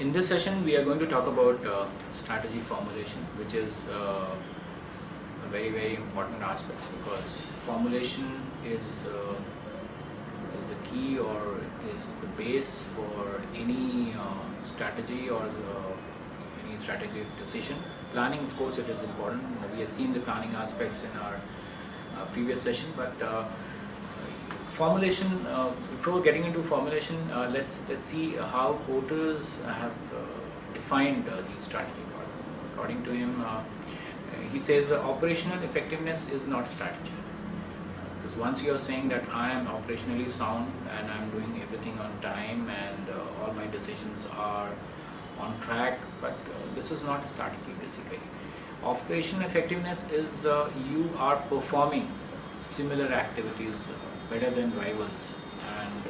In this session, we are going to talk about strategy formulation, which is a very important aspect, because formulation is the key or is the base for any strategy or any strategic decision. Planning, of course, it is important. We have seen the planning aspects in our previous session, but formulation, before getting into formulation, let's see how Porter's have defined the strategy part. According to him, he says operational effectiveness is not strategy. Because once you are saying that I am operationally sound and I am doing everything on time and all my decisions are on track, but this is not strategy basically. Operational effectiveness is you are performing similar activities better than rivals, and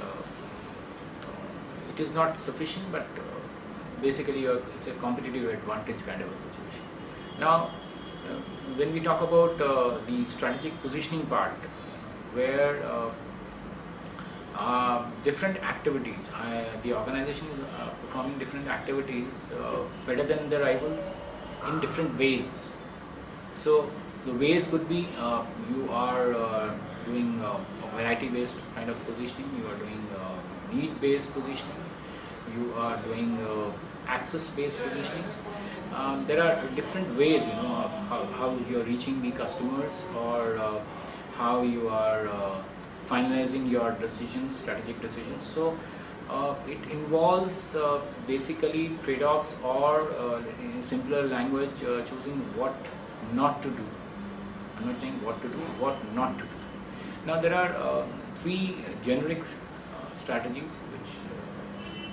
it is not sufficient, but basically it's a competitive advantage kind of a situation. Now, when we talk about the strategic positioning part, where different activities, the organization is performing different activities better than the rivals in different ways. So the ways could be you are doing variety-based kind of positioning, you are doing need-based positioning, you are doing access-based positionings. There are different ways, how you are reaching the customers, or how you are finalizing your decisions, strategic decisions. So it involves basically trade-offs, or in simpler language, choosing what not to do. I'm not saying what to do, what not to do. Now there are three generic strategies which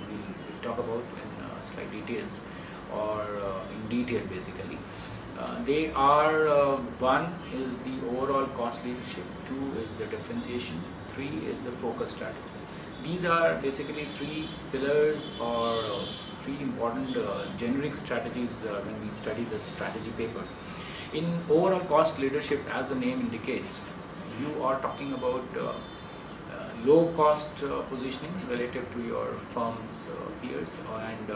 we'll talk about in slight details, or in detail basically. They are one is the overall cost leadership, two is the differentiation, three is the focus strategy. These are basically three pillars or three important generic strategies when we study this strategy paper. In overall cost leadership, as the name indicates, you are talking about low cost positioning relative to your firm's peers, and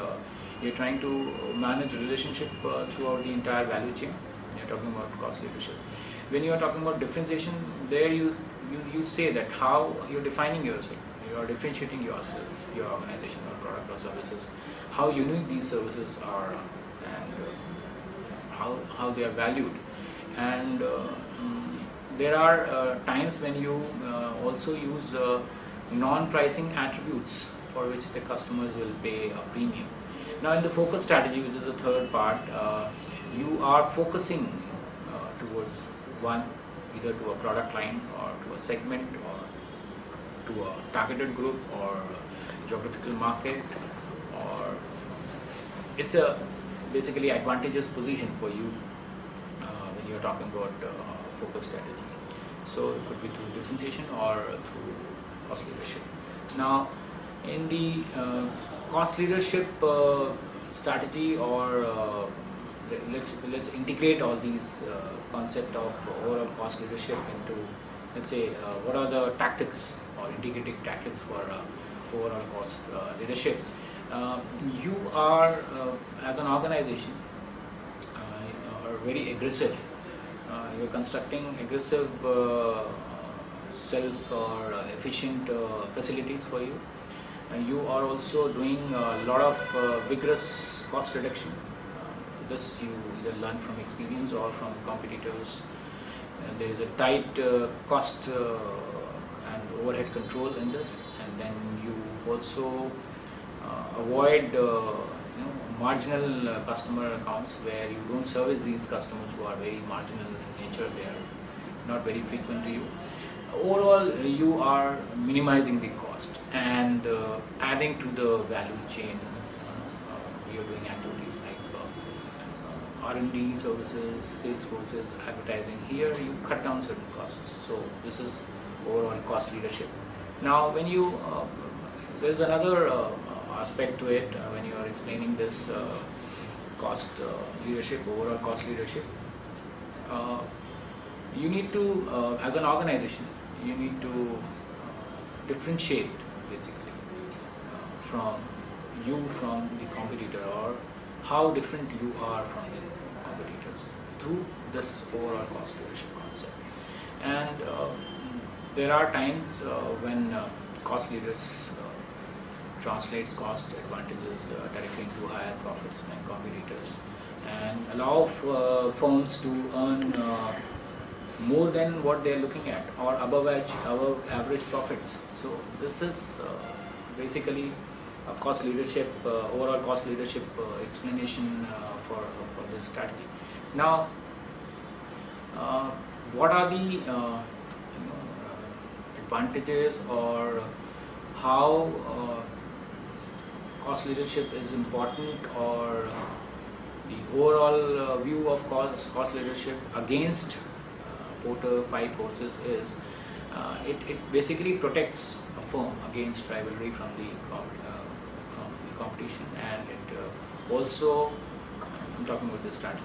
you're trying to manage relationship throughout the entire value chain. You're talking about cost leadership. When you are talking about differentiation, there you say that how you're defining yourself, you are differentiating yourself, your organization or product or services, how unique these services are, and how they are valued. And there are times when you also use non-pricing attributes for which the customers will pay a premium. Now in the focus strategy, which is the third part, you are focusing towards one, either to a product line or to a segment or to a targeted group or geographical market, or it's a basically advantageous position for you when you're talking about focus strategy. So it could be through differentiation or through cost leadership. Now in the cost leadership strategy, or let's integrate all these concept of overall cost leadership into, let's say, what are the tactics or integrated tactics for overall cost leadership. You are as an organization are very aggressive. You're constructing aggressive self or efficient facilities for you. You are also doing a lot of vigorous cost reduction. This you either learn from experience or from competitors. There is a tight cost and overhead control in this, and then you also avoid marginal customer accounts, where you don't service these customers who are very marginal in nature. They are not very frequent to you. Overall, you are minimizing the cost and adding to the value chain. You're doing activities like R&D services, sales forces, advertising. Here you cut down certain costs. So this is overall cost leadership. Now when you there's another aspect to it when you are explaining this cost leadership, overall cost leadership. You need to, as an organization, you need to differentiate basically from you from the competitor, or how different you are from the competitors through this overall cost leadership concept. And there are times when cost leaders translates cost advantages directly into higher profits than competitors, and allow firms to earn more than what they are looking at, or above average profits. So this is basically a cost leadership, overall cost leadership explanation for this strategy. Now, what are the advantages, or how cost leadership is important, or the overall view of cost leadership against Porter 5 forces is it basically protects a firm against rivalry from the competition, and it also, I'm talking about this strategy,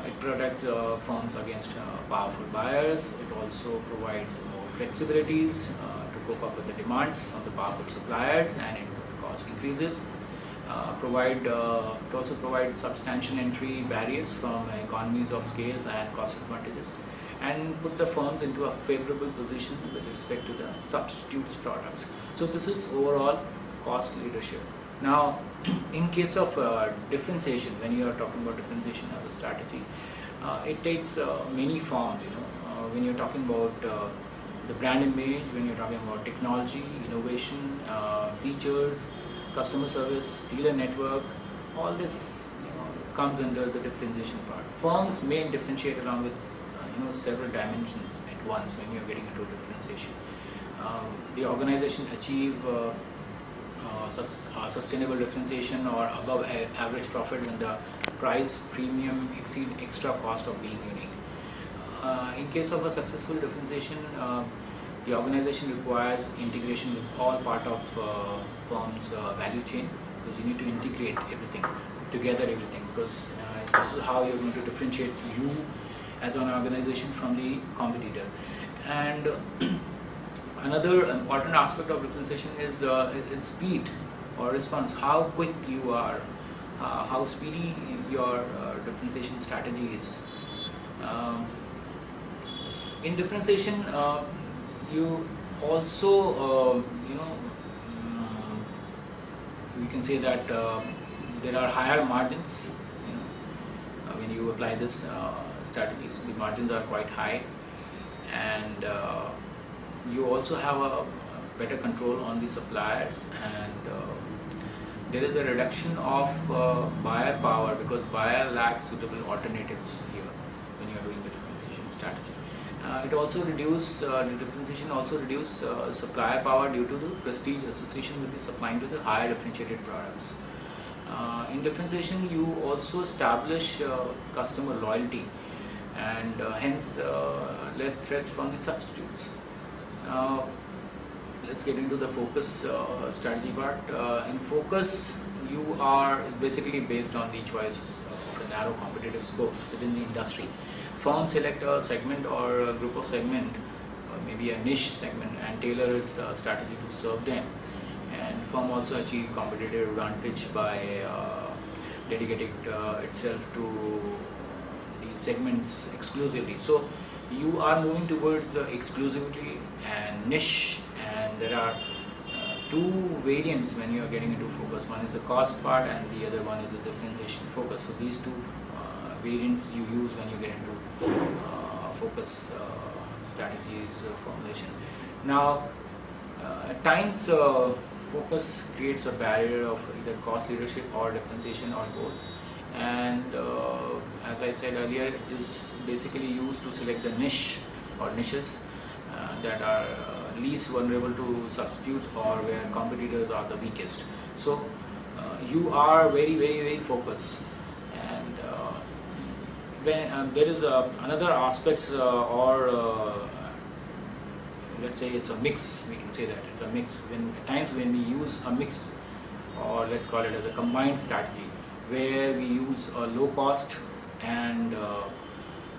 it protects firms against powerful buyers. It also provides more flexibilities to cope up with the demands of the powerful suppliers and input cost increases. It also provides substantial entry barriers from economies of scales and cost advantages, and put the firms into a favorable position with respect to the substitutes products. So this is overall cost leadership. Now, in case of differentiation, when you are talking about differentiation as a strategy, it takes many forms. When you're talking about the brand image, when you're talking about technology, innovation, features, customer service, dealer network, all this comes under the differentiation part. Firms may differentiate along with several dimensions at once when you're getting into differentiation. The organization achieve sustainable differentiation or above average profit when the price premium exceed extra cost of being unique. In case of a successful differentiation, the organization requires integration with all part of firm's value chain, because you need to integrate everything, put together everything, because this is how you're going to differentiate you as an organization from the competitor. And another important aspect of differentiation is speed or response, how quick you are, how speedy your differentiation strategy is. In differentiation, you also, we can say that there are higher margins. When you apply this strategies, the margins are quite high, and you also have a better control on the suppliers, and there is a reduction of buyer power, because buyer lacks suitable alternatives here when you are doing the differentiation strategy. It also the differentiation also reduce supplier power due to the prestige association with the supplying to the higher differentiated products. In differentiation, you also establish customer loyalty, and hence less threats from the substitutes. Now, let's get into the focus strategy part. In focus, you are basically based on the choices of a narrow competitive scopes within the industry. Firm select a segment or a group of segment, maybe a niche segment, and tailor its strategy to serve them. And firm also achieve competitive advantage by dedicating itself to the segments exclusively. So you are moving towards exclusivity and niche, and there are two variants when you are getting into focus. One is the cost part, and the other one is the differentiation focus. So these two variants you use when you get into focus strategies formulation. Now, at times focus creates a barrier of either cost leadership or differentiation or both, and as I said earlier, it is basically used to select the niche or niches that are least vulnerable to substitutes, or where competitors are the weakest. So you are very, very, very focused. And when there is another aspects, or let's say it's a mix, we can say that it's a mix. When at times when we use a mix, or let's call it as a combined strategy, where we use a low cost and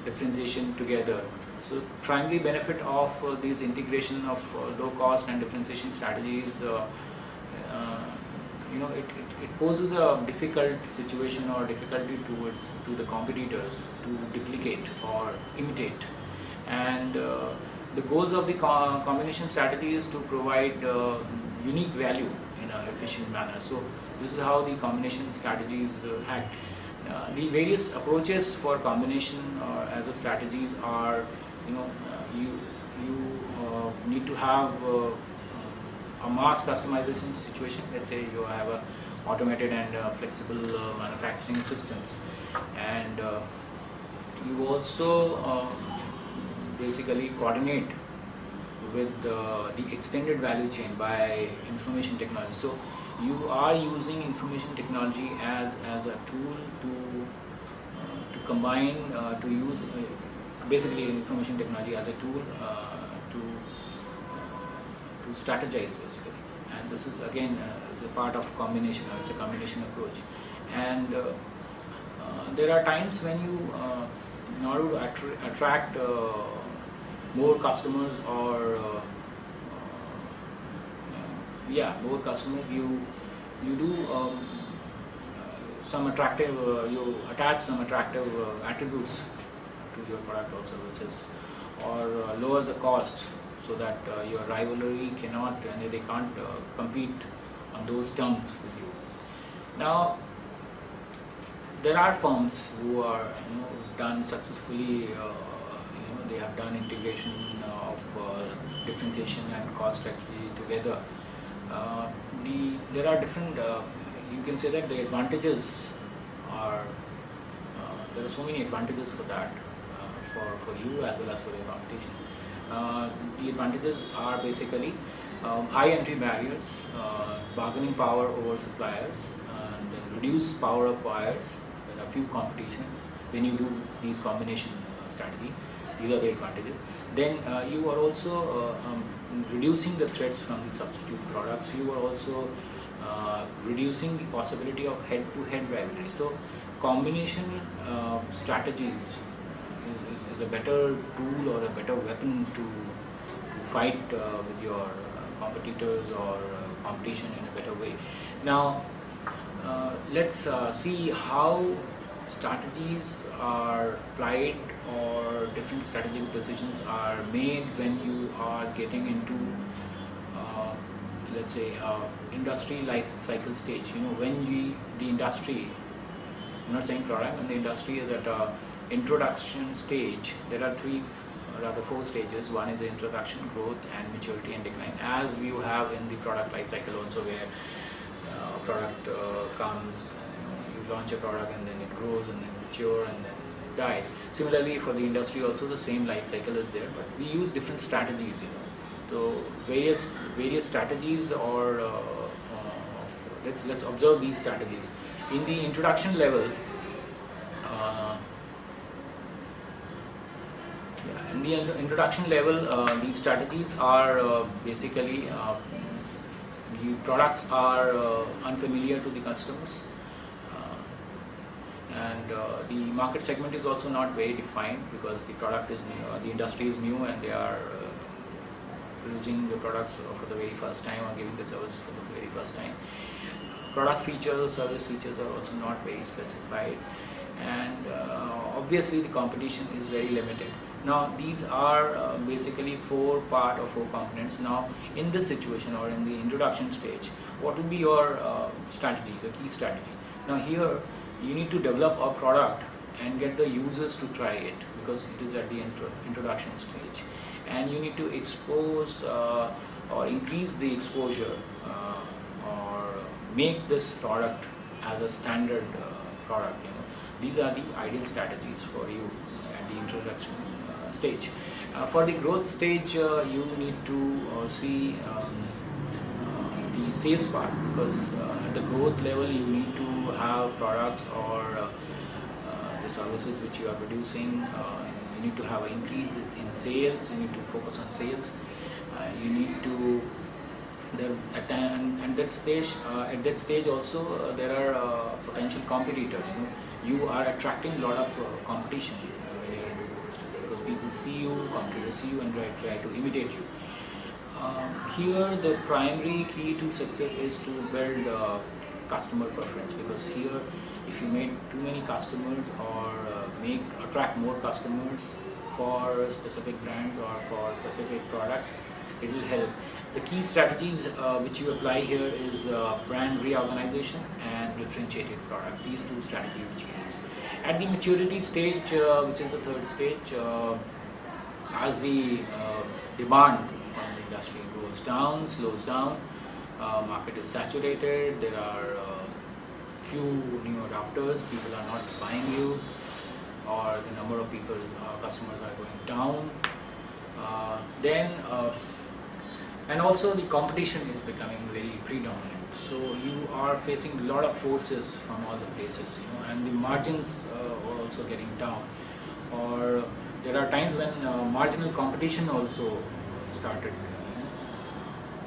differentiation together. So primary benefit of these integration of low cost and differentiation strategies it poses a difficult situation or difficulty to the competitors to duplicate or imitate. And the goals of the combination strategy is to provide unique value in an efficient manner. So this is how the combination strategies act. The various approaches for combination as a strategies are, you need to have a mass customization situation. Let's say you have a automated and flexible manufacturing systems, and you also basically coordinate with the extended value chain by information technology. So you are using information technology as a tool to combine, to use basically information technology as a tool to strategize basically. And this is again is a part of combination, or it's a combination approach. And there are times when you in order to attract more customers, or more customers, you do some attractive, you attach some attractive attributes to your product or services, or lower the cost, so that your rivalry cannot, and they can't compete on those terms with you. Now there are firms who are done successfully, they have done integration of differentiation and cost actually together. There are different, you can say that the advantages are, there are so many advantages for that, for you as well as for your competition. The advantages are basically high entry barriers, bargaining power over suppliers, and then reduced power of buyers. There are few competitions when you do these combination strategy. These are the advantages. Then you are also reducing the threats from the substitute products. You are also reducing the possibility of head-to-head rivalry. So combination strategies is a better tool or a better weapon to fight with your competitors or competition in a better way. Now let's see how strategies are applied, or different strategic decisions are made when you are getting into let's say industry life cycle stage. When the industry, I'm not saying product, when the industry is at a introduction stage, there are four stages. One is the introduction, growth, and maturity and decline, as you have in the product life cycle also, where product comes, you launch a product and then it grows and then mature and then it dies. Similarly for the industry also the same life cycle is there, but we use different strategies. So various strategies, or let's observe these strategies. In the introduction level, these strategies are basically the products are unfamiliar to the customers, and the market segment is also not very defined, because the product is new, the industry is new, and they are producing the products for the very first time, or giving the service for the very first time. Product features, service features are also not very specified, and obviously the competition is very limited. Now these are basically four components. Now in this situation, or in the introduction stage, what will be your strategy, the key strategy? Now here you need to develop a product and get the users to try it, because it is at the introduction stage, and you need to expose or increase the exposure, or make this product as a standard product. These are the ideal strategies for you at the introduction stage. For the growth stage, you need to see the sales part, because at the growth level you need to have products or the services which you are producing. You need to have an increase in sales. You need to focus on sales. You need to at that stage also there are potential competitors. You are attracting a lot of competition when you are into growth stage, because people see you, competitors see you, and try to imitate you. Here the primary key to success is to build customer preference, because here if you make too many customers or attract more customers for specific brands or for specific products, it will help. The key strategies which you apply here is brand reorganization and differentiated product. These two strategies which you use. At the maturity stage, which is the third stage, as the demand from the industry goes down, slows down, market is saturated, there are few new adopters, people are not buying you, or the number of people, customers are going down, and also the competition is becoming very predominant. So you are facing a lot of forces from all the places, and the margins are also getting down. Or there are times when marginal competition also started.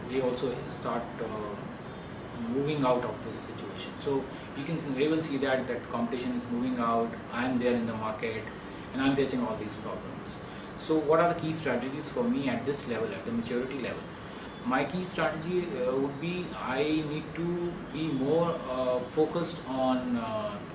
They also start moving out of this situation. So you can very well see that competition is moving out. I am there in the market, and I am facing all these problems. So what are the key strategies for me at this level, at the maturity level? My key strategy would be, I need to be more focused on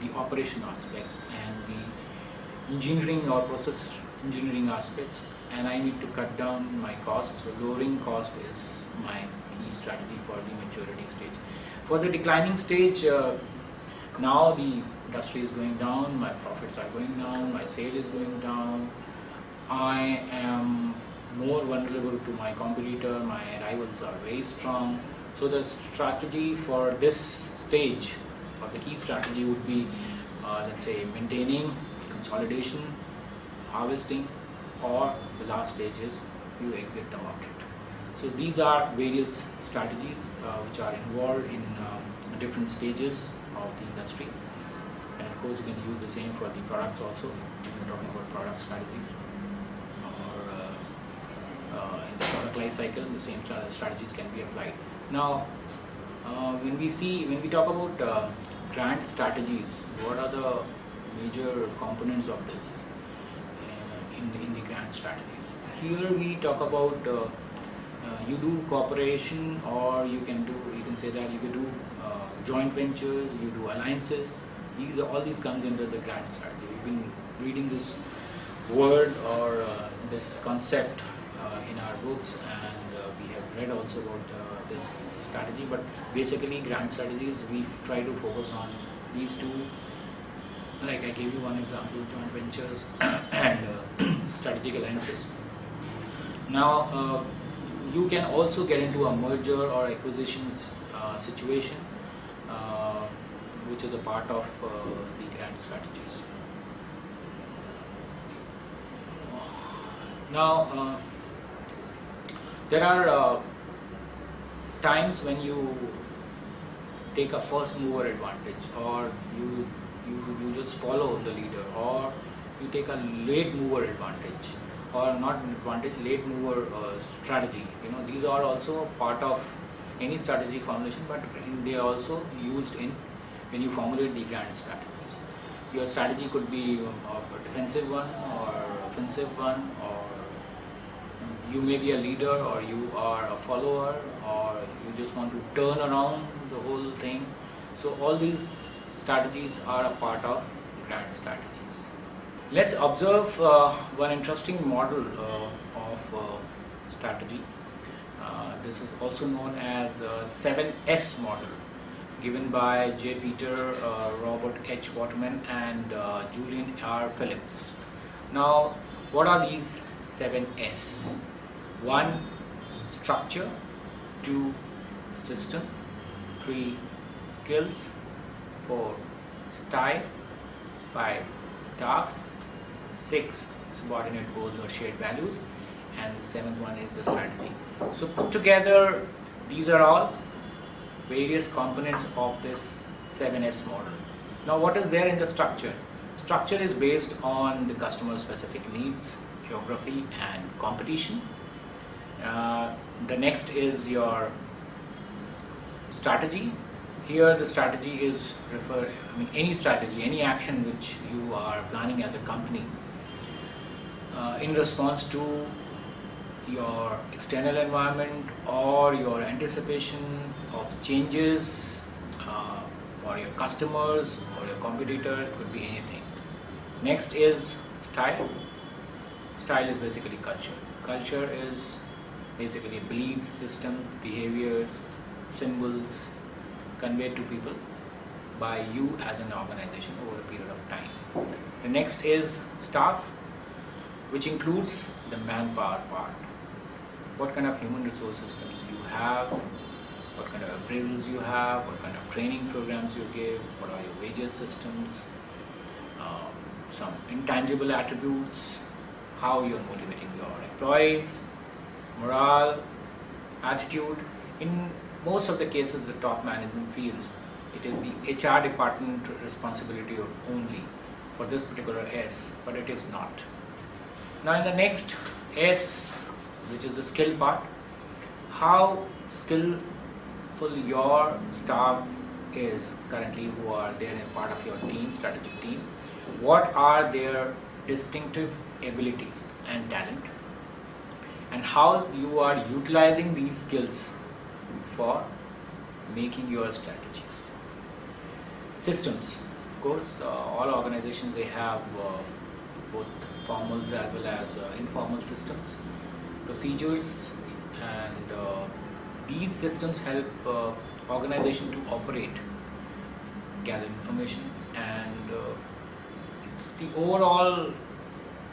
the operation aspects and the engineering or process engineering aspects, and I need to cut down my costs. So lowering cost is my key strategy for the maturity stage. For the declining stage, now the industry is going down, my profits are going down, my sale is going down, I am more vulnerable to my competitor, my rivals are very strong. So the strategy for this stage, or the key strategy, would be let's say maintaining, consolidation, harvesting, or the last stage is you exit the market. So these are various strategies which are involved in different stages of the industry, and of course you can use the same for the products also. We're talking about product strategies, in the product life cycle, the same strategies can be applied. Now, when we talk about grant strategies, what are the major components of this in the grant strategies? Here we talk about you do cooperation, or you can say that you can do joint ventures, you do alliances. All these comes under the grant strategy. We've been reading this word or this concept in our books, and we have read also about this strategy. But basically, grant strategies, we try to focus on these two. Like I gave you one example, joint ventures and strategic alliances. Now, you can also get into a merger or acquisition situation, which is a part of the grant strategies. Now, there are times when you take a first mover advantage, or you just follow the leader, or you take a late mover advantage, or not advantage, late mover strategy. These are also part of any strategy formulation, but they are also used in when you formulate the grant strategies. Your strategy could be a defensive one or offensive one, or you may be a leader, or you are a follower, or you just want to turn around the whole thing. So all these strategies are a part of grant strategies. Let's observe one interesting model of strategy. This is also known as 7S model, given by J. Peter, Robert H. Waterman, and Julian R. Phillips. Now, what are these 7S? 1. Structure. 2. System. 3. Skills. 4. Style. 5. Staff. 6. Subordinate goals or shared values. And the 7th one is the strategy. So put together, these are all various components of this 7S model. Now, what is there in the structure? Structure is based on the customer specific needs, geography, and competition. The next is your strategy. Here the strategy is any strategy, any action which you are planning as a company in response to your external environment or your anticipation of changes or your customers or your competitor, it could be anything. Next is style. Style is basically culture. Culture is basically belief system, behaviors, symbols conveyed to people by you as an organization over a period of time. The next is staff, which includes the manpower part. What kind of human resource systems you have, what kind of appraisals you have, what kind of training programs you give, what are your wages systems, some intangible attributes, how you're motivating your employees, morale, attitude. In most of the cases, the top management feels it is the HR department responsibility only for this particular S, but it is not. Now in the next S, which is the skill part, how skillful your staff is currently who are there in part of your team, strategic team. What are their distinctive abilities and talent, and how you are utilizing these skills for making your strategies. Systems, of course, all organizations, they have both formals as well as informal systems, procedures, and these systems help organization to operate, gather information, and the overall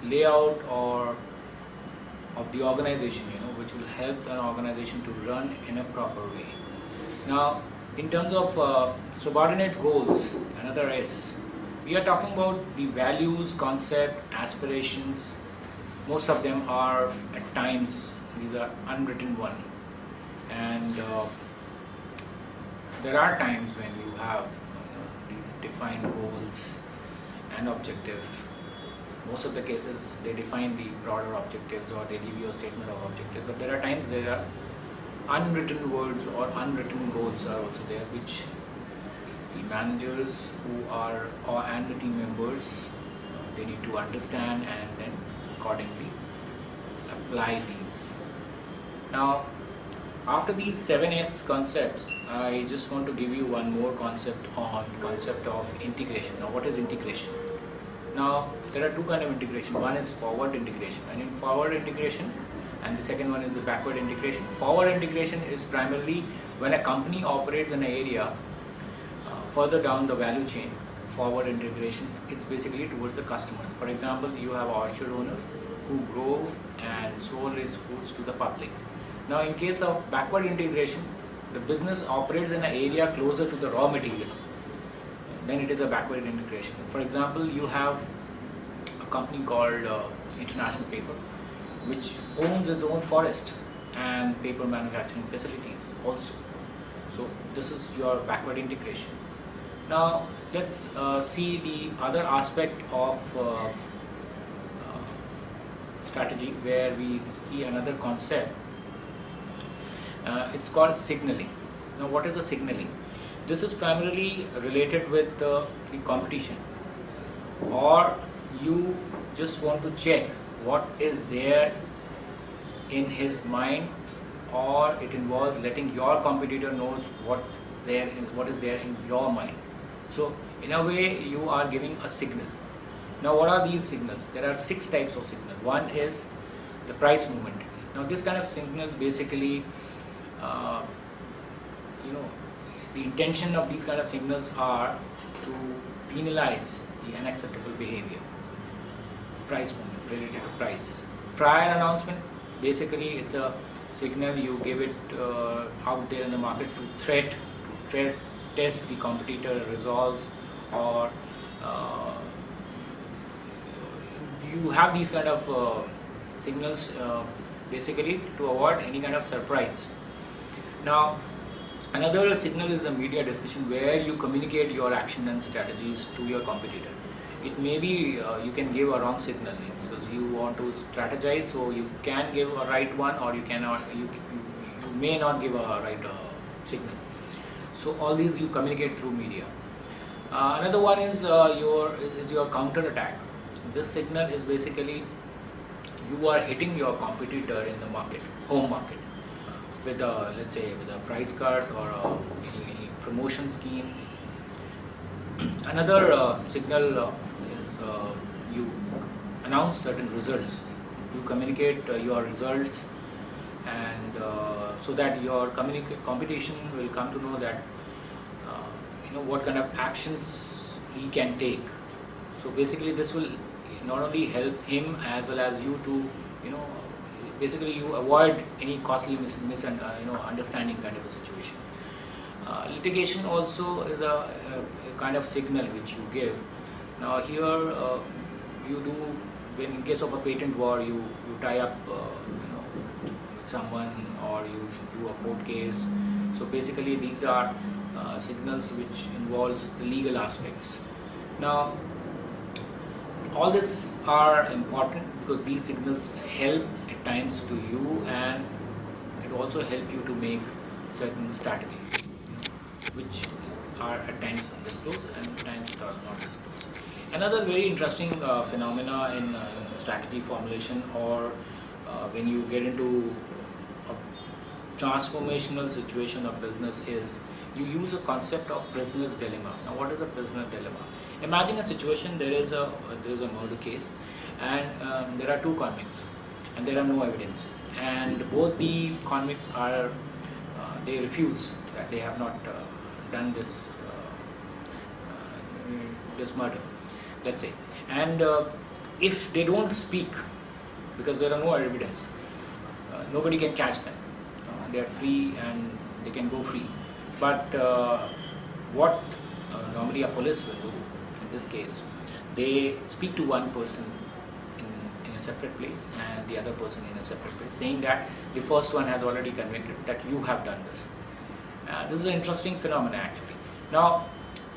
layout or of the organization, which will help an organization to run in a proper way. Now, in terms of subordinate goals, another S, we are talking about the values, concept, aspirations. Most of them are at times, these are unwritten one, and there are times when you have these defined goals and objective. Most of the cases they define the broader objectives or they give you a statement of objectives, but there are times there are unwritten words or unwritten goals are also there, which the managers who are and the team members they need to understand and then accordingly apply these. Now after these 7S concepts, I just want to give you one more concept of integration. Now what is integration? Now there are two kinds of integration. One is forward integration, and in forward integration, and the second one is the backward integration. Forward integration is primarily when a company operates in an area further down the value chain. Forward integration, it's basically towards the customers. For example, you have an orchard owner who grow and sold his foods to the public. Now in case of backward integration, the business operates in an area closer to the raw material. Then it is a backward integration. For example, you have a company called International Paper, which owns its own forest and paper manufacturing facilities also. So this is your backward integration. Now let's see the other aspect of strategy, where we see another concept. It's called signaling. Now what is the signaling? This is primarily related with the competition, or you just want to check what is there in his mind, or it involves letting your competitor knows what is there in your mind. So in a way you are giving a signal. Now what are these signals? There are 6 types of signal. One is the price movement. Now this kind of signal basically the intention of these kind of signals are to penalize the unacceptable behavior. Price movement related to price. Prior announcement, basically it's a signal you give it out there in the market to test the competitor resolves, or you have these kind of signals basically to avoid any kind of surprise. Now another signal is the media discussion, where you communicate your action and strategies to your competitor. It may be you can give a wrong signal because you want to strategize, so you can give a right one, or you cannot. You may not give a right signal. So all these you communicate through media. Another one is your counter attack. This signal is basically you are hitting your competitor in the market, home market, with let's say with a price cut or any promotion schemes. Another signal is you announce certain results. You communicate your results, and so that your competition will come to know that what kind of actions he can take. So basically, this will not only help him as well as you to you know basically you avoid any costly understanding kind of a situation. Litigation also is a kind of signal which you give. Now here you do, when in case of a patent war, you tie up with someone, or you do a court case. So basically these are signals which involves the legal aspects. Now all this are important because these signals help at times to you, and it also help you to make certain strategies which are at times disclosed and at times are not disclosed. Another very interesting phenomena in strategy formulation, or when you get into a transformational situation of business, is you use a concept of prisoner's dilemma. Now what is a prisoner's dilemma? Imagine a situation, there is a murder case, and there are two convicts and there are no evidence, and both the convicts are they refuse that they have not done this murder, let's say. And if they don't speak, because there are no evidence, nobody can catch them. They are free and they can go free. But what normally a police will do in this case, they speak to one person in a separate place and the other person in a separate place, saying that the first one has already convicted, that you have done this. This is an interesting phenomenon actually. Now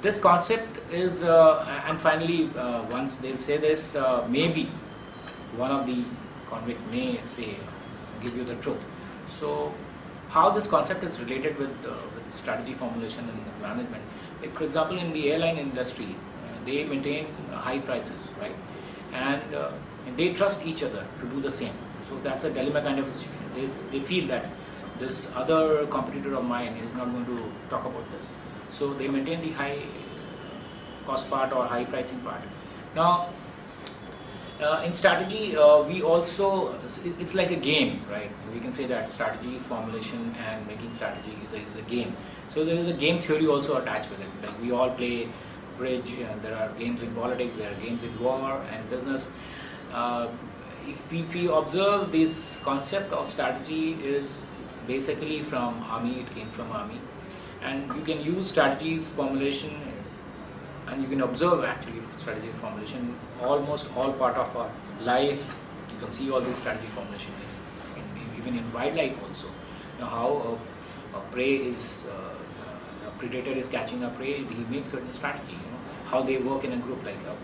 this concept is, and finally once they'll say this, maybe one of the convict may say, give you the truth. So how this concept is related with strategy formulation and management. Like for example, in the airline industry, they maintain high prices, right? And they trust each other to do the same. So that's a dilemma kind of situation. They feel that this other competitor of mine is not going to talk about this. So they maintain the high cost part or high pricing part. Now in strategy, we also, it's like a game, right? We can say that strategy is formulation and making strategy is a game. So there is a game theory also attached with it. Like we all play bridge, and there are games in politics, there are games in war and business. If we observe, this concept of strategy is basically from army, it came from army. And you can use strategies formulation, and you can observe actually strategy formulation almost all part of our life. You can see all this strategy formulation even in wildlife also. Now how a prey is a predator is catching a prey, he makes certain strategy. How they work in a group, like a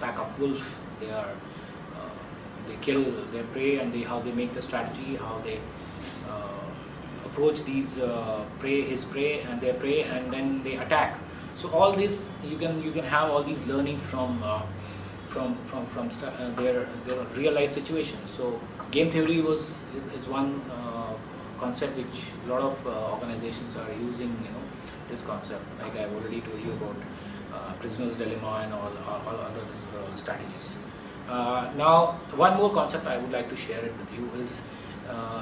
pack of wolves, they kill their prey, and how they make the strategy, how they approach these his prey and their prey, and then they attack. So all this you can have all these learnings from their real life situations. So game theory is one concept which a lot of organizations are using. This concept, like I've already told you about prisoner's dilemma and all other strategies. Now one more concept I would like to share it with you is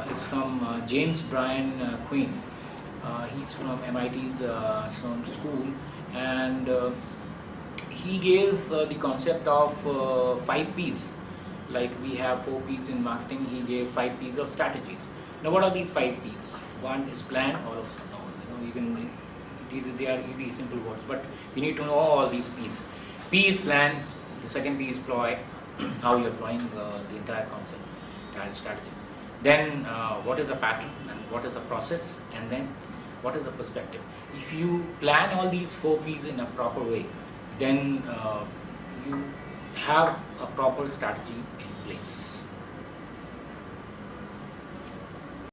it's from James Bryan Quinn. He's from MIT's Sloan School, and he gave the concept of 5 P's. Like we have 4 P's in marketing, he gave 5 P's of strategies. Now what are these 5 P's? One is plan. They are easy, simple words, but you need to know all these P's. P is plan. The second P is ploy. How you're applying the entire concept, entire strategies. Then what is a pattern, and what is a process, and then what is a perspective. If you plan all these 4 P's in a proper way, then you have a proper strategy in place.